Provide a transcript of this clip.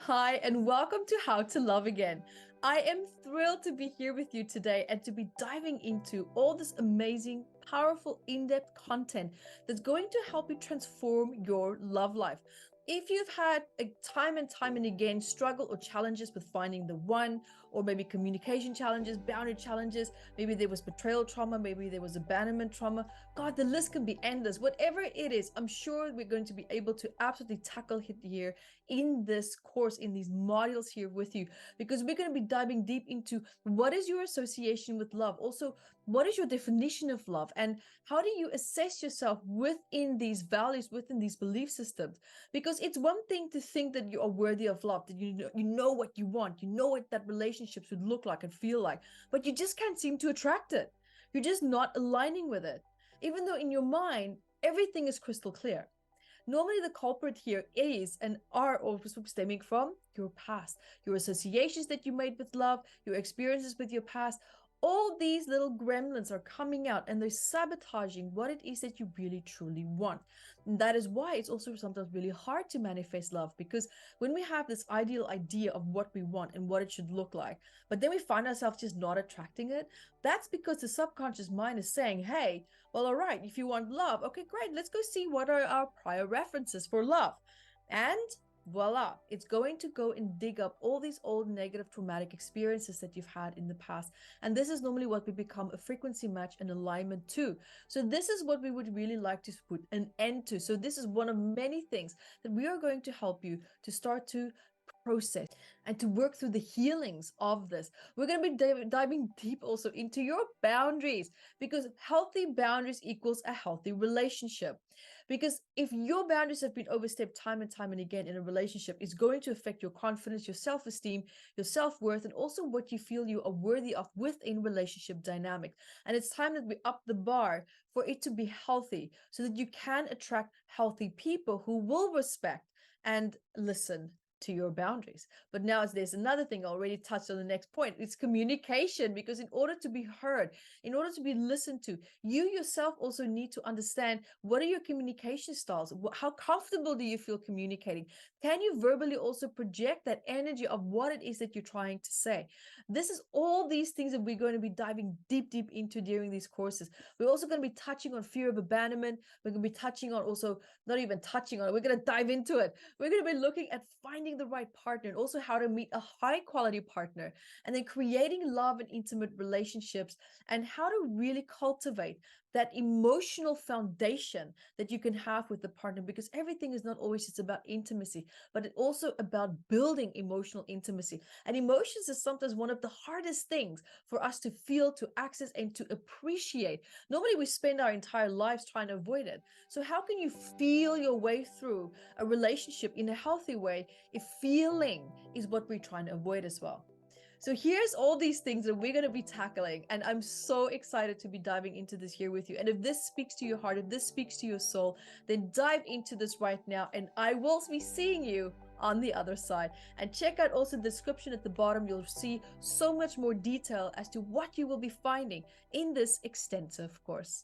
Hi, and welcome to How to Love Again. I am thrilled to be here with you today and to be diving into all this amazing, powerful, in-depth content that's going to help you transform your love life. If you've had a time and time and again struggle or challenges with finding the one, or maybe communication challenges, boundary challenges, maybe there was betrayal trauma, maybe there was abandonment trauma, God, the list can be endless. Whatever it is, I'm sure we're going to be able to absolutely tackle it here in this course, in these modules here with you, because we're going to be diving deep into what is your association with love, also what is your definition of love, and how do you assess yourself within these values, within these belief systems. Because it's one thing to think that you are worthy of love, that you know what you want, you know what that relationship should look like and feel like, but you just can't seem to attract it. You're just not aligning with it, even though in your mind everything is crystal clear. Normally, the culprit here is and are always stemming from your past, your associations that you made with love, your experiences with your past. All these little gremlins are coming out and they're sabotaging what it is that you really truly want. And that is why it's also sometimes really hard to manifest love, because when we have this ideal idea of what we want and what it should look like, but then we find ourselves just not attracting it, that's because the subconscious mind is saying, hey, well, all right, if you want love, okay, great. Let's go see what are our prior references for love. And voila, it's going to go and dig up all these old negative traumatic experiences that you've had in the past. And this is normally what we become a frequency match and alignment to. So this is what we would really like to put an end to. So this is one of many things that we are going to help you to start to process and to work through the healings of this. We're going to be diving deep also into your boundaries, because healthy boundaries equals a healthy relationship. Because if your boundaries have been overstepped time and time and again in a relationship, it's going to affect your confidence, your self-esteem, your self-worth, and also what you feel you are worthy of within relationship dynamics. And it's time that we up the bar for it to be healthy, so that you can attract healthy people who will respect and listen to your boundaries. But now there's another thing I already touched on the next point. It's communication, because in order to be heard, in order to be listened to, you yourself also need to understand what are your communication styles. How comfortable do you feel communicating? Can you verbally also project that energy of what it is that you're trying to say? This is all these things that we're going to be diving deep into during these courses. We're also going to be touching on fear of abandonment. We're going to be touching on also, not even touching on it, we're going to dive into it. We're going to be looking at finding the right partner, and also how to meet a high quality partner, and then creating love and intimate relationships, and how to really cultivate that emotional foundation that you can have with the partner, because everything is not always just about intimacy, but it's also about building emotional intimacy. And emotions is sometimes one of the hardest things for us to feel, to access, and to appreciate. Normally we spend our entire lives trying to avoid it. So how can you feel your way through a relationship in a healthy way if feeling is what we're trying to avoid as well? So here's all these things that we're going to be tackling, and I'm so excited to be diving into this here with you. And if this speaks to your heart, if this speaks to your soul, then dive into this right now, and I will be seeing you on the other side. And check out also the description at the bottom. You'll see so much more detail as to what you will be finding in this extensive course.